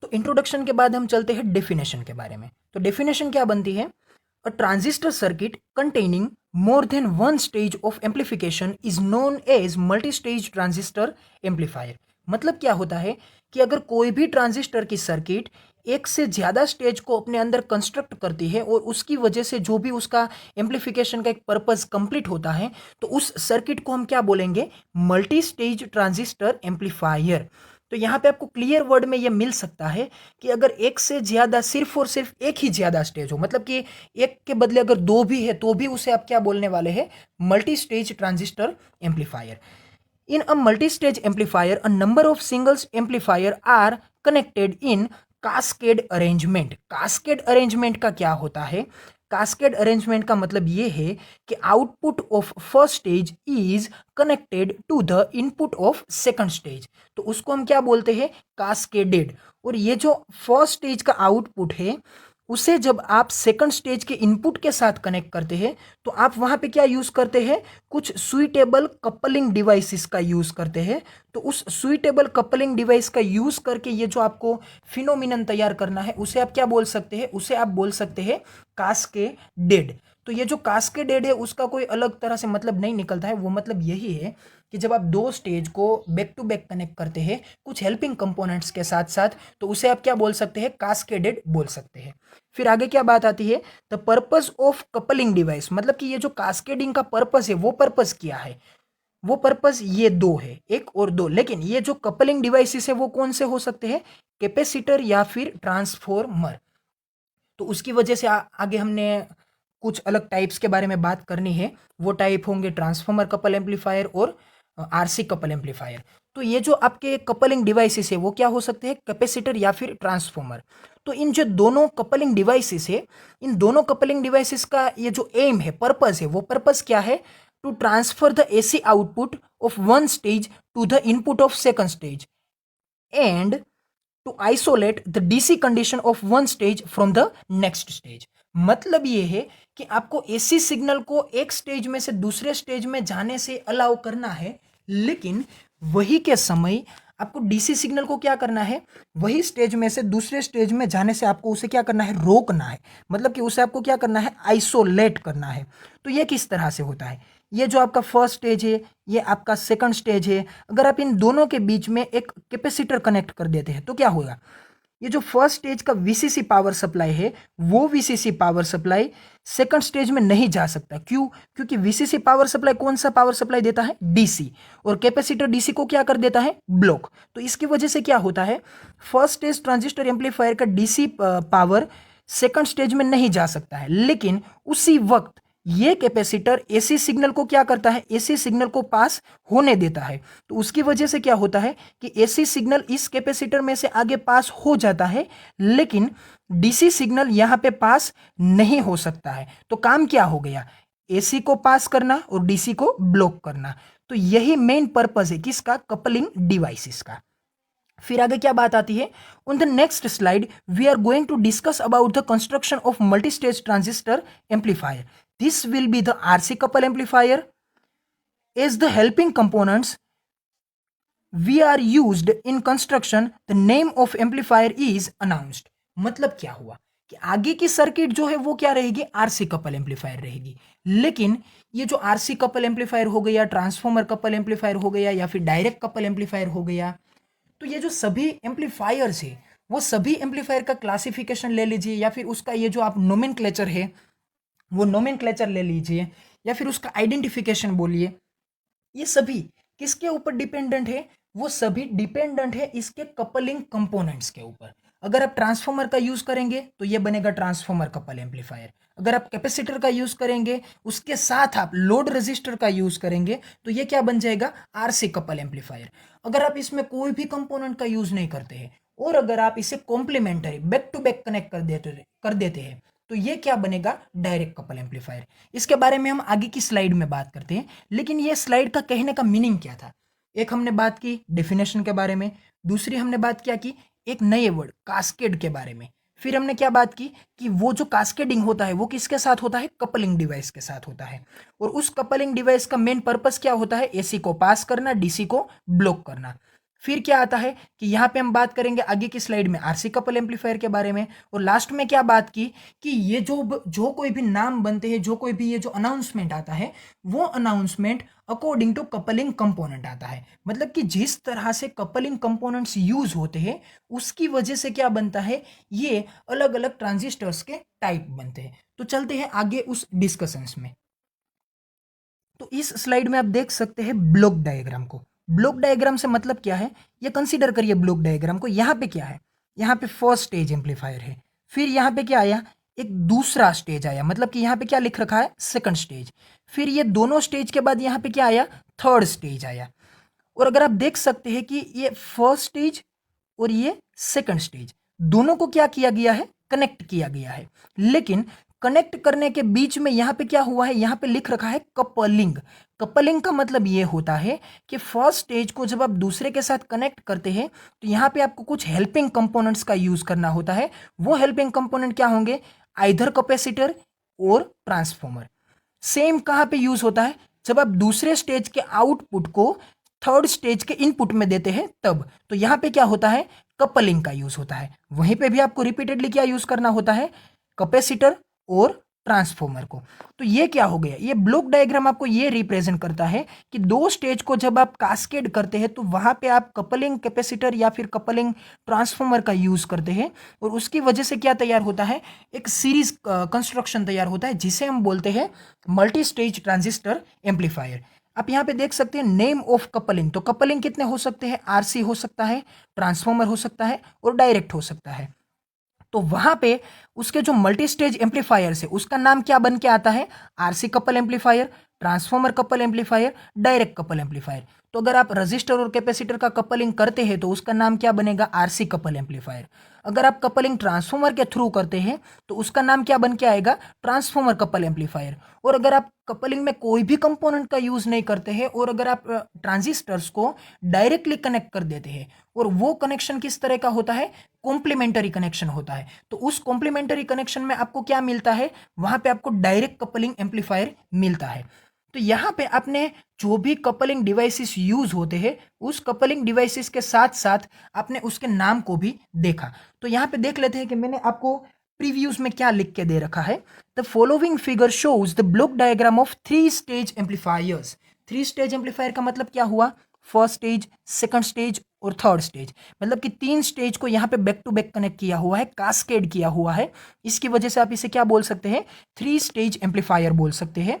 तो इंट्रोडक्शन के बाद हम चलते हैं डेफिनेशन के बारे में। तो डेफिनेशन क्या बनती है? A transistor circuit containing more than one stage of amplification is known as multi stage transistor amplifier. मतलब क्या होता है कि अगर कोई भी ट्रांजिस्टर की सर्किट एक से ज़्यादा स्टेज को अपने अंदर कंस्ट्रक्ट करती है और उसकी वजह से जो भी उसका एम्पलीफिकेशन का एक पर्पस कंप्लीट होता है, तो उस सर्किट को हम क्या बोलेंगे? Multi stage transistor amplifier. तो यहाँ पे आपको क्लियर वर्ड में ये मिल सकता है कि अगर एक से ज़्यादा, सिर्फ और सिर्फ एक ही ज़्यादा स्टेज हो, मतलब कि एक के बदले अगर दो भी है तो भी उसे आप क्या बोलने वाले हैं? Multi stage transistor amplifier. In a multi-stage amplifier, a number of singles amplifier are connected in cascade arrangement. Cascade arrangement का क्या होता है? Cascade arrangement का मतलब ये है कि output of first stage is connected to the input of second stage. तो उसको हम क्या बोलते हैं? Cascaded. और ये जो फर्स्ट स्टेज का आउटपुट है उसे जब आप सेकंड स्टेज के इनपुट के साथ कनेक्ट करते हैं, तो आप वहां पे क्या यूज करते हैं? कुछ सुइटेबल कपलिंग डिवाइसेस का यूज करते हैं। तो उस सुइटेबल कपलिंग डिवाइस का यूज करके ये जो आपको फिनोमिनन तैयार करना है उसे आप क्या बोल सकते हैं? उसे आप बोल सकते हैं कास्केडेड। तो ये जो कास्केडेड है उसका कोई अलग तरह से मतलब नहीं निकलता है, वो मतलब यही है कि जब आप दो स्टेज को बैक टू बैक कनेक्ट करते हैं कुछ हेल्पिंग कंपोनेंट्स के साथ साथ, तो उसे आप क्या बोल सकते हैं? कास्केडेड बोल सकते हैं। फिर आगे क्या बात आती है? The purpose of coupling device, मतलब कि ये जो कास्केडिंग का पर्पस है वो पर्पस क्या है? वो पर्पस ये दो है, एक और दो, लेकिन ये जो कपलिंग डिवाइसेस है वो कौन से हो सकते हैं? कैपेसिटर या फिर ट्रांसफॉर्मर। तो उसकी वजह से आगे हमने कुछ अलग टाइप्स के बारे में बात करनी है। वो टाइप होंगे ट्रांसफॉर्मर कपल एम्पलीफायर और आरसी कपल एम्पलीफायर। तो ये जो आपके कपलिंग डिवाइसेस है वो क्या हो सकते हैं? कैपेसिटर या फिर ट्रांसफॉर्मर। तो इन जो दोनों कपलिंग डिवाइसेस है, इन दोनों कपलिंग डिवाइसेस का ये जो एम है, पर्पस है, वो पर्पस क्या है? To transfer the AC output of one stage to the input of second stage and to isolate the DC condition of one stage from the next stage. मतलब ये है कि आपको एसी सिग्नल को एक स्टेज में से दूसरे स्टेज में जाने से अलाउ करना है, लेकिन वही के समय आपको डीसी सिग्नल को क्या करना है? वही स्टेज में से दूसरे स्टेज में जाने से आपको उसे क्या करना है? रोकना है। मतलब कि उसे आपको क्या करना है? आइसोलेट करना है। तो ये किस तरह से होता है? ये जो आपका फर्स्ट स्टेज है, ये आपका सेकंड स्टेज है, अगर आप इन दोनों के बीच में एक कैपेसिटर कनेक्ट कर देते हैं तो क्या होगा? ये जो फर्स्ट स्टेज का वीसीसी पावर सप्लाई है वो VCC power supply second stage में नहीं जा सकता। क्यों? क्योंकि वीसीसी पावर सप्लाई कौन सा पावर सप्लाई देता है? डीसी। और कैपेसिटर डीसी को क्या कर देता है? ब्लॉक। तो इसकी वजह से क्या होता है? फर्स्ट स्टेज ट्रांजिस्टर एम्पलीफायर का डीसी पावर सेकंड स्टेज में नहीं जा सकता है, लेकिन उसी वक्त ये कैपेसिटर एसी सिग्नल को क्या करता है? एसी सिग्नल को पास होने देता है। तो उसकी वजह से क्या होता है कि एसी सिग्नल इस कैपेसिटर में से आगे पास हो जाता है, लेकिन डीसी सिग्नल यहां पे पास नहीं हो सकता है। तो काम क्या हो गया? एसी को पास करना और डीसी को ब्लॉक करना। तो यही मेन पर्पस है किसका? कपलिंग डिवाइसेस का। फिर आगे क्या बात आती है? On the next slide we are going to discuss about the construction of multi stage transistor amplifier. This will be the RC couple amplifier as the helping components we are used in construction. The name of amplifier is announced. मतलब क्या हुआ कि आगे की circuit जो है वो क्या रहेगी? आरसी कपल एम्पलीफायर रहेगी। लेकिन ये जो आरसी कपल एम्पलीफायर हो गया, ट्रांसफॉर्मर कपल एम्पलीफायर हो गया, या फिर डायरेक्ट कपल एम्पलीफायर हो गया, तो ये जो सभी एम्पलीफायर्स है वो सभी एम्पलीफायर का क्लासिफिकेशन ले लीजिए, या फिर उसका ये जो आप नोमेनक्लेचर है वो नोमेनक्लेचर ले लीजिए, या फिर उसका आइडेंटिफिकेशन बोलिए। ये सभी किसके ऊपर डिपेंडेंट है? वो सभी डिपेंडेंट है इसके कपलिंग कंपोनेंट्स के ऊपर। अगर आप ट्रांसफॉर्मर का यूज करेंगे तो ये बनेगा ट्रांसफॉर्मर कपल एम्पलीफायर। अगर आप कैपेसिटर का यूज करेंगे, उसके साथ आप लोड रेजिस्टर का यूज करेंगे, तो ये क्या बन जाएगा? RC couple amplifier. अगर आप इसमें कोई भी कंपोनेंट का यूज नहीं करते हैं और अगर आप इसे complementary back to back connect कर देते हैं, तो ये क्या बनेगा? Direct couple amplifier. इसके बारे में हम आगे की स्लाइड में बात करते हैं, लेकिन ये स्लाइड का कहने का मीनिंग क्या था? एक हमने बात की डेफिनेशन के बारे में, दूसरी हमने बात क्या की? एक नए वर्ड कास्केड के बारे में। फिर हमने क्या बात की कि वो जो कास्केडिंग होता है वो किसके साथ होता है? कपलिंग डिवाइस के साथ होता है। और उस कपलिंग डिवाइस का मेन पर्पस क्या होता है? एसी को पास करना, डीसी को ब्लॉक करना। फिर क्या आता है कि यहाँ पे हम बात करेंगे आगे की स्लाइड में आरसी कपल एम्पलीफायर के बारे में, और लास्ट में क्या बात की कि ये जो कोई भी नाम बनते हैं, जो कोई भी ये जो अनाउंसमेंट आता है, वो announcement according to coupling component आता है। मतलब कि जिस तरह से कपलिंग कंपोनेंट्स यूज होते हैं उसकी वजह से क्या बनता है, ये अलग अलग ट्रांजिस्टर्स के टाइप बनते हैं। तो चलते हैं आगे उस डिस्कशंस में। तो इस स्लाइड में आप देख सकते हैं ब्लॉक डायग्राम को। ब्लॉक डायग्राम से मतलब क्या है, ये कंसीडर करिए ब्लॉक डायग्राम को। यहाँ पे क्या है, यहाँ पे फर्स्ट स्टेज एम्पलीफायर है, फिर यहाँ पे क्या आया, एक दूसरा स्टेज आया, मतलब कि यहाँ पे क्या लिख रखा है, सेकंड स्टेज। फिर ये दोनों स्टेज के बाद यहाँ पे क्या आया, थर्ड स्टेज आया। और अगर आप देख सकते हैं कि ये फर्स्ट स्टेज और ये सेकंड स्टेज दोनों को क्या किया गया है, कनेक्ट किया गया है। लेकिन कनेक्ट करने के बीच में यहाँ पे क्या हुआ है, यहाँ पे लिख रखा है कपलिंग। कपलिंग का मतलब ये होता है कि फर्स्ट स्टेज को जब आप दूसरे के साथ कनेक्ट करते हैं तो यहाँ पे आपको कुछ हेल्पिंग कंपोनेंट्स का यूज करना होता है। वो हेल्पिंग कंपोनेंट क्या होंगे, आइदर कैपेसिटर और ट्रांसफॉर्मर। सेम कहाँ पे यूज होता है, जब आप दूसरे स्टेज के आउटपुट को थर्ड स्टेज के इनपुट में देते हैं तब। तो यहाँ पे क्या होता है, कपलिंग का यूज होता है। वहीं पे भी आपको रिपीटेडली क्या यूज करना होता है, कैपेसिटर और ट्रांसफॉर्मर को। तो ये क्या हो गया, ये ब्लॉक डायग्राम आपको ये रिप्रेजेंट करता है कि दो स्टेज को जब आप कास्केड करते हैं तो वहां पे आप कपलिंग कैपेसिटर या फिर कपलिंग ट्रांसफॉर्मर का यूज करते हैं, और उसकी वजह से क्या तैयार होता है, एक सीरीज कंस्ट्रक्शन तैयार होता है जिसे हम बोलते हैं मल्टी स्टेज ट्रांजिस्टर एम्पलीफायर। आप यहाँ पे देख सकते हैं नेम ऑफ कपलिंग। तो कपलिंग कितने हो सकते हैं, आरसी हो सकता है, ट्रांसफॉर्मर हो सकता है और डायरेक्ट हो सकता है। तो वहां पे उसके जो मल्टी स्टेज एम्पलीफायर है उसका नाम क्या बन के आता है, RC couple amplifier, transformer couple amplifier, direct couple amplifier. तो अगर आप रजिस्टर और कैपेसिटर का कपलिंग करते हैं तो उसका नाम क्या बनेगा, आरसी कपल एम्पलीफायर। अगर आप कपलिंग ट्रांसफॉर्मर के थ्रू करते हैं तो उसका नाम क्या बन के आएगा, ट्रांसफॉर्मर कपल एम्पलीफायर। और अगर आप कपलिंग में कोई भी कंपोनेंट का यूज नहीं करते हैं और अगर आप ट्रांजिस्टर्स को डायरेक्टली कनेक्ट कर देते हैं, और वो कनेक्शन किस तरह का होता है, कॉम्प्लीमेंटरी कनेक्शन होता है, तो उस कॉम्प्लीमेंटरी कनेक्शन में आपको क्या मिलता है, वहां पे आपको डायरेक्ट कपलिंग एम्पलीफायर मिलता है। तो यहाँ पे आपने जो भी कपलिंग डिवाइसेस यूज होते हैं उस कपलिंग डिवाइसेस के साथ साथ आपने उसके नाम को भी देखा। तो यहाँ पे देख लेते हैं कि मैंने आपको प्रीव्यूज में क्या लिख के दे रखा है। The following figure shows the block diagram of three stage amplifiers. Three stage amplifier का मतलब क्या हुआ, फर्स्ट स्टेज, सेकंड स्टेज और थर्ड स्टेज। मतलब कि तीन स्टेज को यहाँ पे बैक टू बैक कनेक्ट किया हुआ है, कास्केड किया हुआ है। इसकी वजह से आप इसे क्या बोल सकते हैं, थ्री स्टेज एम्पलीफायर बोल सकते हैं।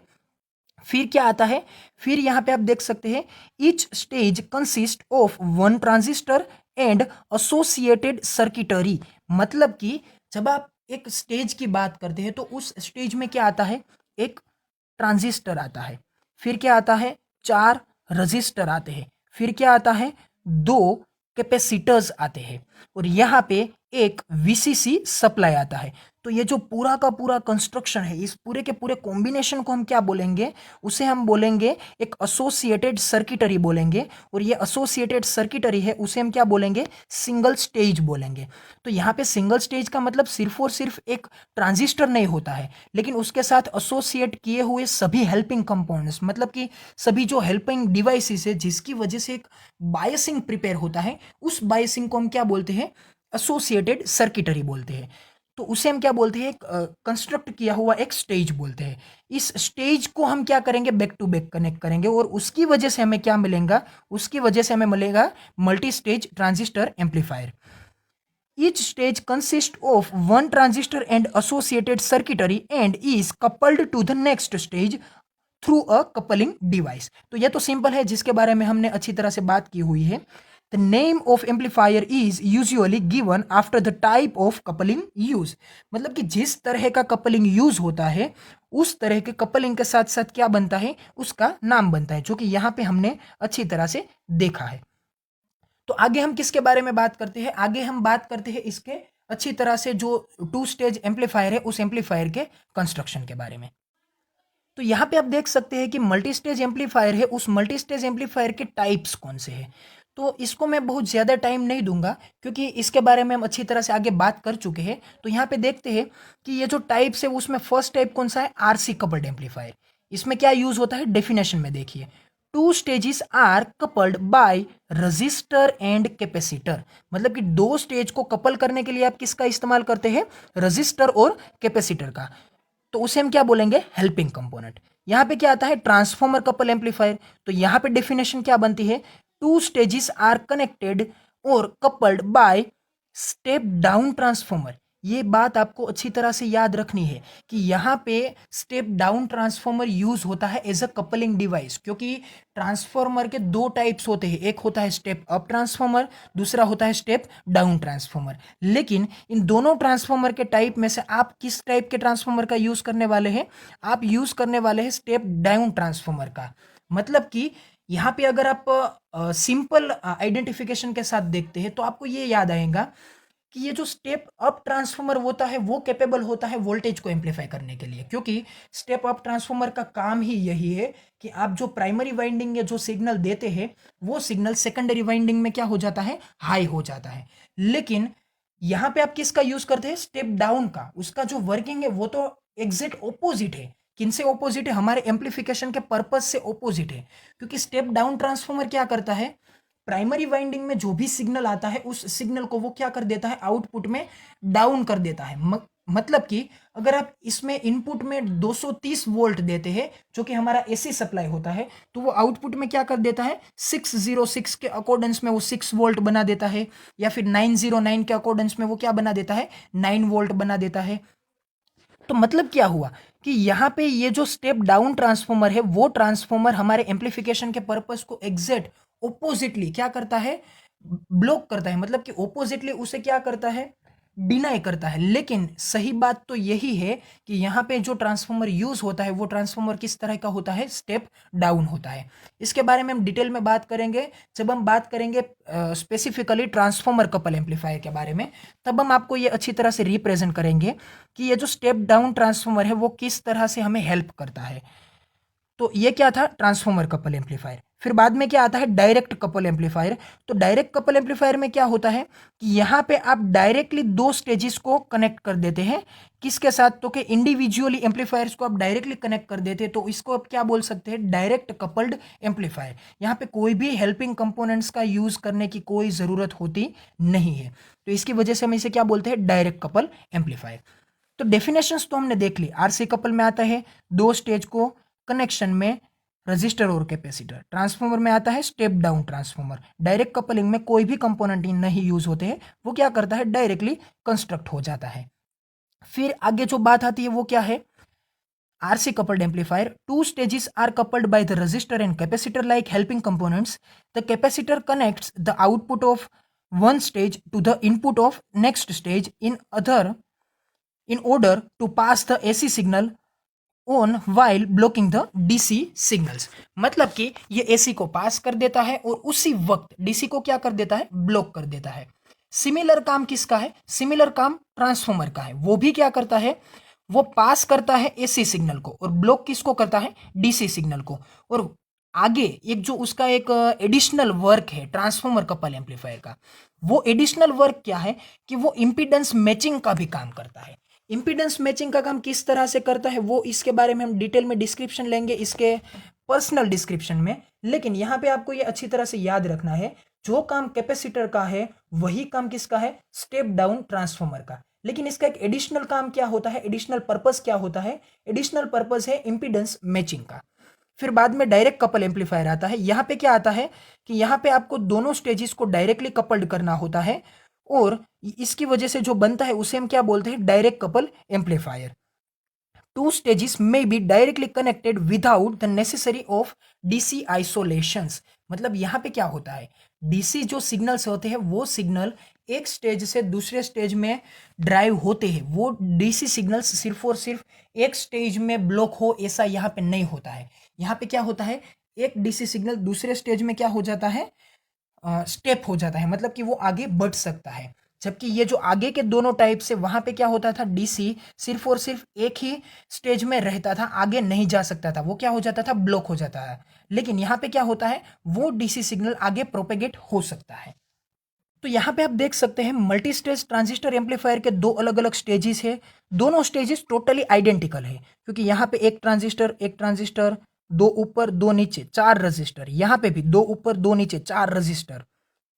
फिर क्या आता है, फिर यहाँ पे आप देख सकते हैं each stage consist of one transistor and associated circuitry. मतलब कि जब आप एक स्टेज की बात करते हैं तो उस स्टेज में क्या आता है, एक ट्रांजिस्टर आता है, फिर क्या आता है, चार रजिस्टर आते हैं, फिर क्या आता है, दो कैपेसिटर्स आते हैं, और यहाँ पे एक वीसीसी सप्लाई आता है। तो ये जो पूरा का पूरा कंस्ट्रक्शन है, इस पूरे के पूरे कॉम्बिनेशन को हम क्या बोलेंगे, उसे हम बोलेंगे एक एसोसिएटेड सर्किटरी बोलेंगे। और ये एसोसिएटेड सर्किटरी है उसे हम क्या बोलेंगे, सिंगल स्टेज बोलेंगे। तो यहाँ पे सिंगल स्टेज का मतलब सिर्फ और सिर्फ एक ट्रांजिस्टर नहीं होता है, लेकिन उसके साथ एसोसिएट किए हुए सभी हेल्पिंग कंपोनेंट्स, मतलब कि सभी जो हेल्पिंग डिवाइसेस है जिसकी वजह से एक बायसिंग प्रिपेयर होता है, उस बायसिंग को हम क्या बोलते हैं, एसोसिएटेड सर्किटरी बोलते हैं। तो उसे हम क्या बोलते हैं, कंस्ट्रक्ट किया हुआ एक स्टेज बोलते हैं। इस स्टेज को हम क्या करेंगे, बैक टू बैक कनेक्ट करेंगे, और उसकी वजह से हमें क्या मिलेगा, उसकी वजह से हमें मिलेगा multi stage transistor amplifier. Each stage consists of one transistor and associated circuitry and is coupled to the next stage through a coupling device. तो यह तो सिंपल है जिसके बारे में हमने अच्छी तरह से बात की हुई है। The name of amplifier is usually given after the type of coupling use. मतलब कि जिस तरह का कपलिंग यूज होता है उस तरह के कपलिंग के साथ साथ क्या बनता है, उसका नाम बनता है, जो कि यहाँ पे हमने अच्छी तरह से देखा है। तो आगे हम किसके बारे में बात करते हैं, आगे हम बात करते हैं इसके अच्छी तरह से जो टू स्टेज एम्पलीफायर है उस एम्पलीफायर के कंस्ट्रक्शन के बारे में। तो यहाँ पे आप देख सकते हैं कि मल्टी स्टेज एम्पलीफायर है, उस मल्टी स्टेज एम्पलीफायर के टाइप्स कौन से हैं। तो इसको मैं बहुत ज़्यादा टाइम नहीं दूंगा क्योंकि इसके बारे में हम अच्छी तरह से आगे बात कर चुके हैं। तो यहाँ पे देखते हैं कि ये जो टाइप्स है उसमें फर्स्ट टाइप कौन सा है, आरसी कपल्ड एम्पलीफायर। इसमें क्या यूज़ होता है, डेफिनेशन में देखिए, two stages are coupled by resistor and capacitor. मतलब कि दो स्टेज को कपल करने के लिए आप किसका इस्तेमाल करते हैं? रजिस्टर और कैपेसिटर का। तो उसे हम क्या बोलेंगे? Helping component. यहां पे क्या आता है? Transformer couple amplifier. तो यहां पे डेफिनेशन क्या बनती है? टू स्टेजेस आर कनेक्टेड और coupled by step down transformer. ये बात आपको अच्छी तरह से याद रखनी है कि यहाँ पे स्टेप डाउन ट्रांसफॉर्मर यूज होता है एज अ कपलिंग डिवाइस, क्योंकि ट्रांसफॉर्मर के दो टाइप्स होते हैं, एक होता है स्टेप अप ट्रांसफॉर्मर, दूसरा होता है स्टेप डाउन ट्रांसफॉर्मर। लेकिन इन दोनों ट्रांसफॉर्मर के टाइप में से आप किस टाइप के ट्रांसफॉर्मर का यूज करने वाले हैं? आप यूज करने वाले हैं स्टेप डाउन ट्रांसफॉर्मर का। मतलब कि यहाँ पे अगर आप सिंपल आइडेंटिफिकेशन के साथ देखते हैं तो आपको ये याद आएगा कि ये जो स्टेप अप ट्रांसफॉर्मर होता है वो कैपेबल होता है वोल्टेज को एम्पलीफाई करने के लिए, क्योंकि स्टेप अप ट्रांसफॉर्मर का काम ही यही है कि आप जो प्राइमरी वाइंडिंग में जो सिग्नल देते हैं वो सिग्नल सेकेंडरी वाइंडिंग में क्या हो जाता है? हाई हो जाता है। लेकिन यहाँ पे आप किसका यूज करते हैं? स्टेप डाउन का। उसका जो वर्किंग है वो तो एग्जैक्ट ऑपोजिट है। किनसे ऑपोजिट है? हमारे एम्पलीफिकेशन के पर्पज से ऑपोजिट है। क्योंकि स्टेप डाउन ट्रांसफॉर्मर क्या करता है? प्राइमरी वाइंडिंग में जो भी सिग्नल आता है उस सिग्नल को वो क्या कर देता है? आउटपुट में डाउन कर देता है। मतलब कि अगर आप इसमें इनपुट में 230 वोल्ट देते हैं जो कि हमारा एसी सप्लाई होता है, तो वो आउटपुट में क्या कर देता है? 606 के अकॉर्डेंस में वो 6 वोल्ट बना देता है, या फिर 909 के अकॉर्डेंस में वो क्या बना देता है? 9 वोल्ट बना देता है। तो मतलब क्या हुआ कि यहाँ पे ये जो स्टेप डाउन ट्रांसफॉर्मर है वो ट्रांसफॉर्मर हमारे एम्पलीफिकेशन के पर्पस को एग्जैक्ट ओपोजिटली क्या करता है? ब्लॉक करता है। मतलब कि ओपोजिटली उसे क्या करता है? डिनाई करता है। लेकिन सही बात तो यही है कि यहाँ पे जो ट्रांसफॉर्मर यूज होता है वो ट्रांसफॉर्मर किस तरह का होता है? स्टेप डाउन होता है। इसके बारे में हम डिटेल में बात करेंगे जब हम बात करेंगे स्पेसिफिकली ट्रांसफॉर्मर कपल एम्पलीफायर के बारे में। तब हम आपको ये अच्छी तरह से रिप्रेजेंट करेंगे कि ये जो स्टेप डाउन ट्रांसफॉर्मर है वो किस तरह से हमें हेल्प करता है। तो ये क्या था? Transformer couple amplifier. फिर बाद में क्या आता है? Direct couple amplifier. तो डायरेक्ट कपल एम्पलीफायर में क्या होता है कि यहाँ पे आप डायरेक्टली दो स्टेजेस को कनेक्ट कर देते हैं। किसके साथ? तो कि इंडिविजुअली एम्पलीफायर्स को आप डायरेक्टली कनेक्ट कर देते हैं, तो इसको आप क्या बोल सकते हैं? Direct coupled amplifier. यहाँ पे कोई भी हेल्पिंग कंपोनेंट्स का यूज करने की कोई ज़रूरत होती नहीं है, तो इसकी वजह से हम इसे क्या बोलते हैं? Direct couple amplifier. तो डेफिनेशंस तो हमने देख ली। आरसी कपल में आता है दो स्टेज को कनेक्शन में रजिस्टर और कैपेसिटर। ट्रांसफॉर्मर में आता है step down transformer. Direct coupling में कोई भी कंपोनेंट नहीं यूज होते हैं, वो क्या करता है? डायरेक्टली कंस्ट्रक्ट हो जाता है। फिर आगे जो बात आती है वो क्या है? RC coupled amplifier, two stages are coupled by the resistor and capacitor like helping components. The capacitor connects the output of one stage to the input of next stage in order to pass the AC signal on while blocking the DC signals। मतलब कि ये AC को पास कर देता है और उसी वक्त DC को क्या कर देता है? ब्लॉक कर देता है। सिमिलर काम किसका है? सिमिलर काम ट्रांसफॉर्मर का है। वो भी क्या करता है? वो पास करता है एसी सिग्नल को और ब्लॉक किसको करता है? डीसी सिग्नल को। और आगे एक जो उसका एक एडिशनल वर्क है ट्रांसफॉर्मर कपल एम्पलीफायर का, वो एडिशनल वर्क क्या है कि वो इंपीडेंस मैचिंग का भी काम करता है। इंपीडेंस मैचिंग का काम किस तरह से करता है वो इसके बारे में हम डिटेल में डिस्क्रिप्शन लेंगे इसके पर्सनल डिस्क्रिप्शन में। लेकिन यहाँ पे आपको ये अच्छी तरह से याद रखना है, जो काम कैपेसिटर का है वही काम किसका है? स्टेप डाउन ट्रांसफॉर्मर का। लेकिन इसका एक एडिशनल काम क्या होता है? एडिशनल पर्पस क्या होता है? एडिशनल पर्पस है इंपीडेंस मैचिंग का। फिर बाद में डायरेक्ट कपल एम्पलीफायर आता है। यहाँ पे क्या आता है कि यहाँ पे आपको दोनों स्टेजेस को डायरेक्टली कपल्ड करना होता है और इसकी वजह से जो बनता है उसे हम क्या बोलते हैं? Direct couple amplifier. Two stages may be directly connected without the necessary of DC isolations। मतलब यहाँ पे क्या होता है? डीसी जो सिग्नल्स होते हैं वो सिग्नल एक स्टेज से दूसरे स्टेज में ड्राइव होते हैं। वो डीसी सिग्नल्स सिर्फ और सिर्फ एक स्टेज में ब्लॉक हो ऐसा यहाँ पे नहीं होता है। यहाँ पे क्या होता है? एक डीसी सिग्नल दूसरे स्टेज में क्या हो जाता है? स्टेप हो जाता है। मतलब कि वो आगे बढ़ सकता है। जबकि ये जो आगे के दोनों टाइप से वहां पे क्या होता था? डीसी सिर्फ और सिर्फ एक ही स्टेज में रहता था, आगे नहीं जा सकता था, वो क्या हो जाता था? ब्लॉक हो जाता है। लेकिन यहाँ पे क्या होता है? वो डीसी सिग्नल आगे प्रोपेगेट हो सकता है। तो यहाँ पे आप देख सकते हैं मल्टी स्टेज ट्रांजिस्टर एम्पलीफायर के दो अलग अलग स्टेजेस है। दोनों स्टेजेस टोटली आइडेंटिकल है, क्योंकि यहाँ पे एक ट्रांजिस्टर दो ऊपर दो नीचे 4 रजिस्टर, यहाँ पे भी दो ऊपर दो नीचे 4 रजिस्टर,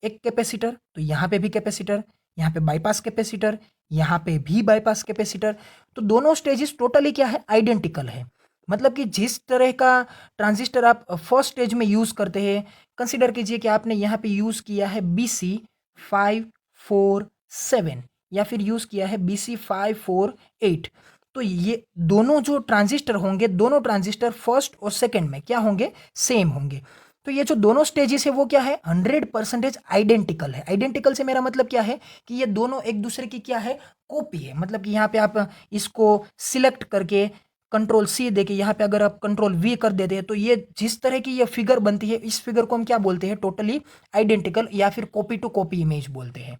एक कैपेसिटर, तो यहाँ पे भी कैपेसिटर, यहाँ पे बाईपास कैपेसिटर, यहाँ पे भी बाईपास कैपेसिटर। तो दोनों स्टेजेस टोटली क्या है, आइडेंटिकल है। मतलब कि जिस तरह का ट्रांजिस्टर आप फर्स्ट स्टेज में यूज करते हैं, कंसिडर कीजिए कि आपने यहाँ पे यूज किया है BC547 या फिर यूज किया है BC548। तो ये दोनों जो ट्रांजिस्टर होंगे, दोनों ट्रांजिस्टर फर्स्ट और सेकंड में क्या होंगे, सेम होंगे। तो ये जो दोनों स्टेजेस है वो क्या है, 100% आइडेंटिकल है। आइडेंटिकल से मेरा मतलब क्या है कि ये दोनों एक दूसरे की क्या है, कॉपी है। मतलब कि यहाँ पे आप इसको सिलेक्ट करके कंट्रोल C देके यहाँ पे अगर आप कंट्रोल V कर देते हैं, तो ये जिस तरह की ये फिगर बनती है, इस फिगर को हम क्या बोलते हैं, टोटली आइडेंटिकल या फिर कॉपी टू कॉपी इमेज बोलते हैं।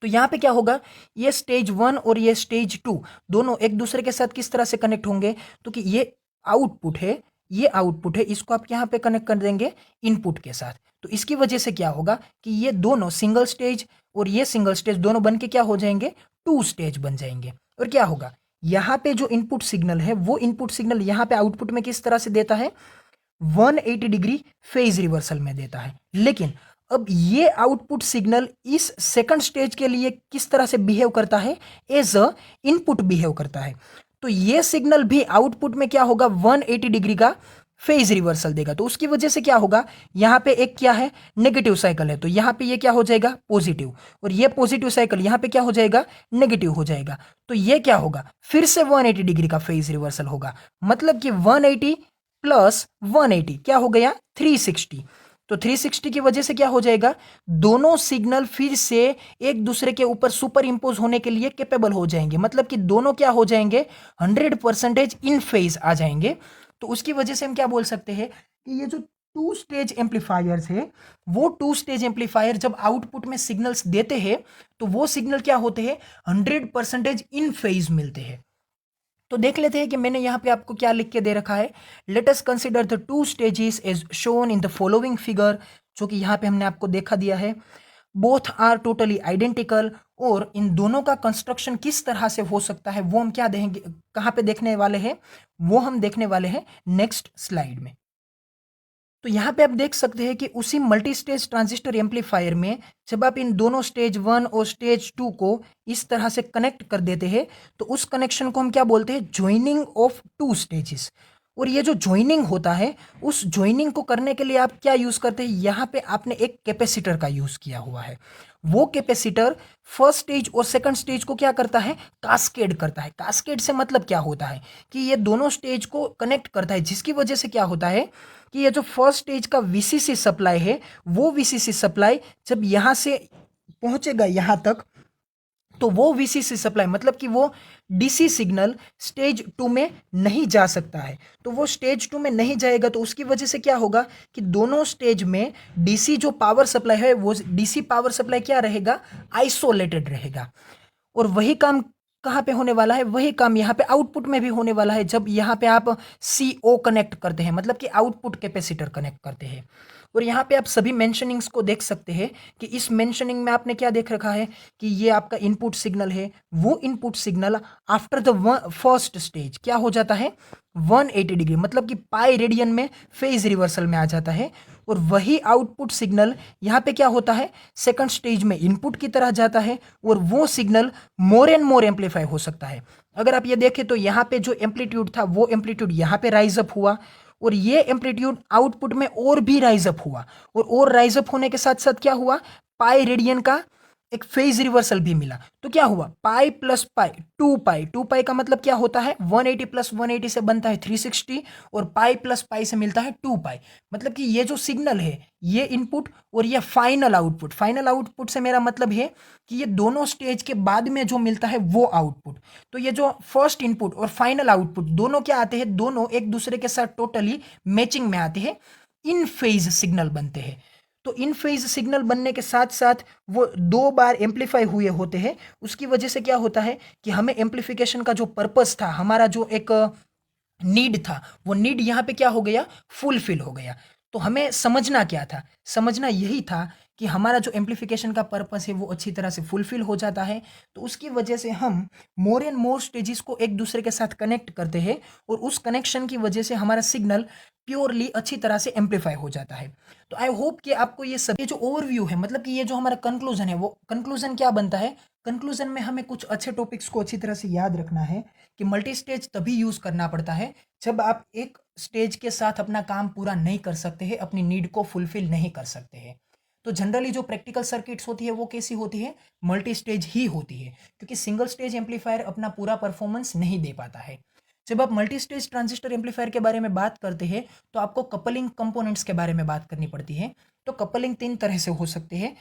तो यहाँ पे क्या होगा, ये स्टेज 1 और ये स्टेज 2 दोनों एक दूसरे के साथ किस तरह से कनेक्ट होंगे, तो कि ये आउटपुट है, ये आउटपुट है, इसको आप यहाँ पे कनेक्ट कर देंगे इनपुट के साथ। तो इसकी वजह से क्या होगा कि ये दोनों सिंगल स्टेज और ये सिंगल स्टेज दोनों बन के क्या हो जाएंगे, 2 स्टेज बन जाएंगे। और क्या होगा, यहाँ पे जो इनपुट सिग्नल है वो इनपुट सिग्नल यहाँ पे आउटपुट में किस तरह से देता है, 180 डिग्री फेज रिवर्सल में देता है। लेकिन अब ये आउटपुट सिग्नल इस सेकंड स्टेज के लिए किस तरह से बिहेव करता है, एज अ इनपुट बिहेव करता है। तो ये सिग्नल भी आउटपुट में क्या होगा, 180 डिग्री का फेज रिवर्सल देगा। तो उसकी वजह से क्या होगा, यहाँ पे एक क्या है, नेगेटिव साइकिल है, तो यहाँ पे ये क्या हो जाएगा, पॉजिटिव, और ये पॉजिटिव साइकिल यहाँ पे क्या हो जाएगा, नेगेटिव हो जाएगा। तो ये क्या होगा, फिर से 180 डिग्री का फेज रिवर्सल होगा। मतलब कि 180 प्लस 180 क्या हो गया, 360। तो 360 की वजह से क्या हो जाएगा, दोनों सिग्नल फिर से एक दूसरे के ऊपर सुपर इंपोज होने के लिए कैपेबल हो जाएंगे। मतलब कि दोनों क्या हो जाएंगे, 100% इन फेज आ जाएंगे। तो उसकी वजह से हम क्या बोल सकते हैं कि ये जो 2 स्टेज एम्पलीफायर्स है, वो 2 स्टेज एम्पलीफायर जब आउटपुट में सिग्नल्स देते हैं, तो वो सिग्नल क्या होते हैं, 100% इन फेज मिलते हैं। तो देख लेते हैं कि मैंने यहाँ पे आपको क्या लिख के दे रखा है। Let us consider the 2 stages as shown in the following figure, जो कि यहाँ पे हमने आपको देखा दिया है। बोथ आर टोटली आइडेंटिकल, और इन दोनों का कंस्ट्रक्शन किस तरह से हो सकता है वो हम क्या देखेंगे, कहाँ पे देखने वाले हैं, वो हम देखने वाले हैं नेक्स्ट स्लाइड में। तो यहाँ पे आप देख सकते हैं कि उसी मल्टी स्टेज ट्रांजिस्टर एम्पलीफायर में जब आप इन दोनों स्टेज 1 और स्टेज 2 को इस तरह से कनेक्ट कर देते हैं, तो उस कनेक्शन को हम क्या बोलते हैं, ज्वाइनिंग ऑफ 2 स्टेजेस। और ये जो ज्वाइनिंग होता है, उस ज्वाइनिंग को करने के लिए आप क्या यूज करते हैं, यहाँ पे आपने एक कैपेसिटर का यूज किया हुआ है। वो कैपेसिटर फर्स्ट स्टेज और सेकंड स्टेज को क्या करता है, कास्केड करता है। कास्केड से मतलब क्या होता है कि ये दोनों स्टेज को कनेक्ट करता है, जिसकी वजह से क्या होता है कि ये जो फर्स्ट स्टेज का वीसीसी सप्लाई है, वो वीसीसी सप्लाई जब यहाँ से पहुंचेगा यहाँ तक, तो वो वीसीसी सप्लाई मतलब कि वो डीसी सिग्नल स्टेज 2 में नहीं जा सकता है। तो वो स्टेज 2 में नहीं जाएगा, तो उसकी वजह से क्या होगा कि दोनों स्टेज में डीसी जो पावर सप्लाई है, वो डीसी पावर सप्लाई क्या रहेगा, आइसोलेटेड रहेगा। और वही काम कहाँ पे होने वाला है, वही काम यहाँ पे आउटपुट में भी होने वाला है, जब यहाँ पे आप CO कनेक्ट करते हैं, मतलब कि आउटपुट कैपेसिटर कनेक्ट करते हैं। और यहाँ पे आप सभी मेंशनिंग्स को देख सकते हैं कि इस मेंशनिंग में आपने क्या देख रखा है कि ये आपका इनपुट सिग्नल है। वो input signal after the first stage क्या हो जाता है, 180 डिग्री, मतलब कि पाई रेडियन में फेज रिवर्सल में आ जाता है। और वही आउटपुट सिग्नल यहाँ पे क्या होता है, सेकंड स्टेज में इनपुट की तरह जाता है, और वो signal more and more amplify हो सकता है। अगर आप ये देखें तो यहाँ पे जो एम्पलीट्यूड था, वो एम्पलीट्यूड यहाँ पे राइज अप हुआ, और ये एम्पलीट्यूड आउटपुट में और भी राइज अप हुआ, और राइज अप होने के साथ साथ क्या हुआ, पाई रेडियन का एक फेज रिवर्सल भी मिला। तो क्या हुआ, पाई प्लस पाई 2 पाई, 2 पाई का मतलब क्या होता है, 180 प्लस 180 से बनता है 360, और पाई प्लस पाई से मिलता है 2 पाई। मतलब कि ये जो सिग्नल है, ये इनपुट और ये फाइनल आउटपुट, फाइनल आउटपुट से मेरा मतलब है कि ये दोनों स्टेज के बाद में जो मिलता है वो आउटपुट। तो ये जो फर्स्ट इनपुट और फाइनल आउटपुट दोनों क्या आते हैं, दोनों एक दूसरे के साथ टोटली मैचिंग में आते हैं, इन फेज सिग्नल बनते हैं। तो इन फेज सिग्नल बनने के साथ साथ वो 2 बार एम्पलीफाई हुए होते हैं। उसकी वजह से क्या होता है कि हमें एम्पलीफिकेशन का जो पर्पस था, हमारा जो एक नीड था, वो नीड यहाँ पे क्या हो गया, फुलफिल हो गया। तो हमें समझना क्या था, समझना यही था कि हमारा जो एम्प्लीफिकेशन का पर्पस है वो अच्छी तरह से फुलफिल हो जाता है। तो उसकी वजह से हम मोर एंड मोर स्टेजेस को एक दूसरे के साथ कनेक्ट करते हैं और उस कनेक्शन की वजह से हमारा सिग्नल प्योरली अच्छी तरह से एम्पलीफाई हो जाता है। तो आई होप कि आपको ये सब, ये जो ओवरव्यू है, मतलब कि ये जो हमारा कंक्लूजन है, वो कंक्लूजन क्या बनता है, कंक्लूजन में हमें कुछ अच्छे टॉपिक्स को अच्छी तरह से याद रखना है कि मल्टी स्टेज तभी यूज करना पड़ता है जब आप एक स्टेज के साथ अपना काम पूरा नहीं कर सकते हैं, अपनी नीड को फुलफिल नहीं कर सकते हैं। तो जनरली जो प्रैक्टिकल सर्किट्स होती है वो कैसी होती है, मल्टी स्टेज ही होती है, क्योंकि सिंगल स्टेज एम्पलीफायर अपना पूरा परफॉर्मेंस नहीं दे पाता है। जब आप मल्टी स्टेज ट्रांजिस्टर एम्पलीफायर के बारे में बात करते हैं तो आपको कपलिंग कंपोनेंट्स के बारे में बात करनी पड़ती है। तो कपलिंग तीन तरह से हो सकते हैं,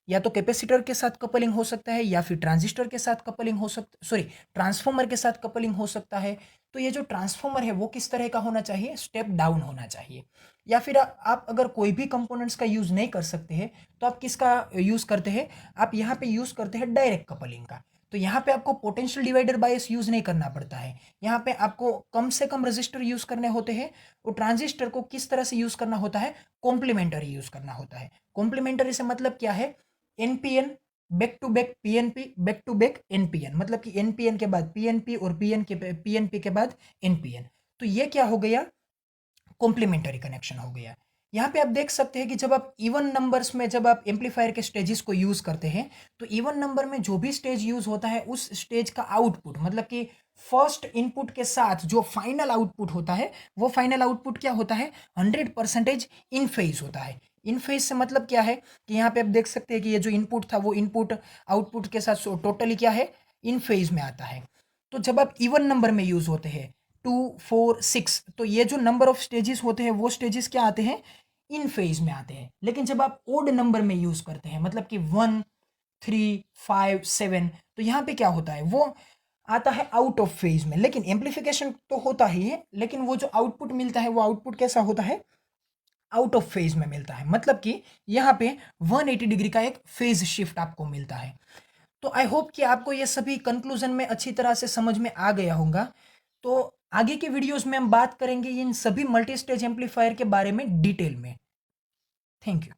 या तो कैपेसिटर के साथ कपलिंग हो सकता है, या फिर ट्रांजिस्टर के साथ कपलिंग हो सकता, सॉरी, ट्रांसफॉर्मर के साथ कपलिंग हो सकता है। तो ये जो ट्रांसफॉर्मर है वो किस तरह का होना चाहिए, स्टेप डाउन होना चाहिए। या फिर आप अगर कोई भी कंपोनेंट्स का यूज नहीं कर सकते हैं तो आप किसका यूज करते हैं, आप यहाँ पे यूज करते हैं डायरेक्ट कपलिंग का। तो यहाँ पे आपको पोटेंशियल डिवाइडर बायस यूज नहीं करना पड़ता है, यहाँ पे आपको कम से कम रजिस्टर यूज करने होते हैं। और ट्रांजिस्टर को किस तरह से यूज करना होता है, कॉम्प्लीमेंटरी यूज करना होता है। कॉम्प्लीमेंटरी से मतलब क्या है, NPN back to back PNP, back to back NPN, मतलब कि एनपीएन के बाद पीएनपी और पीएनपी के बाद एनपीएन। तो ये क्या हो गया, कॉम्प्लीमेंटरी कनेक्शन हो गया। यहाँ पे आप देख सकते हैं कि जब आप इवन नंबर्स में, जब आप एम्पलीफायर के स्टेजेस को यूज करते हैं तो इवन नंबर में जो भी स्टेज यूज होता है उस स्टेज का आउटपुट, मतलब कि फर्स्ट इनपुट के साथ जो फाइनल आउटपुट होता है वो फाइनल आउटपुट क्या होता है, 100% इन फेज होता है। इन फेज से मतलब क्या है कि यहाँ पे आप देख सकते हैं कि ये जो इनपुट था वो इनपुट आउटपुट के साथ टोटली क्या है, इन फेज में आता है। तो जब आप इवन नंबर में यूज होते हैं 2 4 6, तो ये जो नंबर ऑफ स्टेजेस होते हैं वो स्टेजेस क्या आते हैं, इन फेज में आते हैं। लेकिन जब आप ओड नंबर में यूज करते हैं, मतलब कि 1 3 5 7, तो यहाँ पे क्या होता है, वो आता है आउट ऑफ फेज में। लेकिन एम्पलीफिकेशन तो होता ही है, लेकिन वो जो आउटपुट मिलता है वो आउटपुट कैसा होता है, आउट ऑफ फेज में मिलता है। मतलब कि यहाँ पे 180 डिग्री का एक फेज शिफ्ट आपको मिलता है। तो आई होप कि आपको ये सभी कंक्लूजन में अच्छी तरह से समझ में आ गया होगा। तो आगे के वीडियोस में हम बात करेंगे इन सभी मल्टी स्टेज एम्पलीफायर के बारे में डिटेल में। Thank you.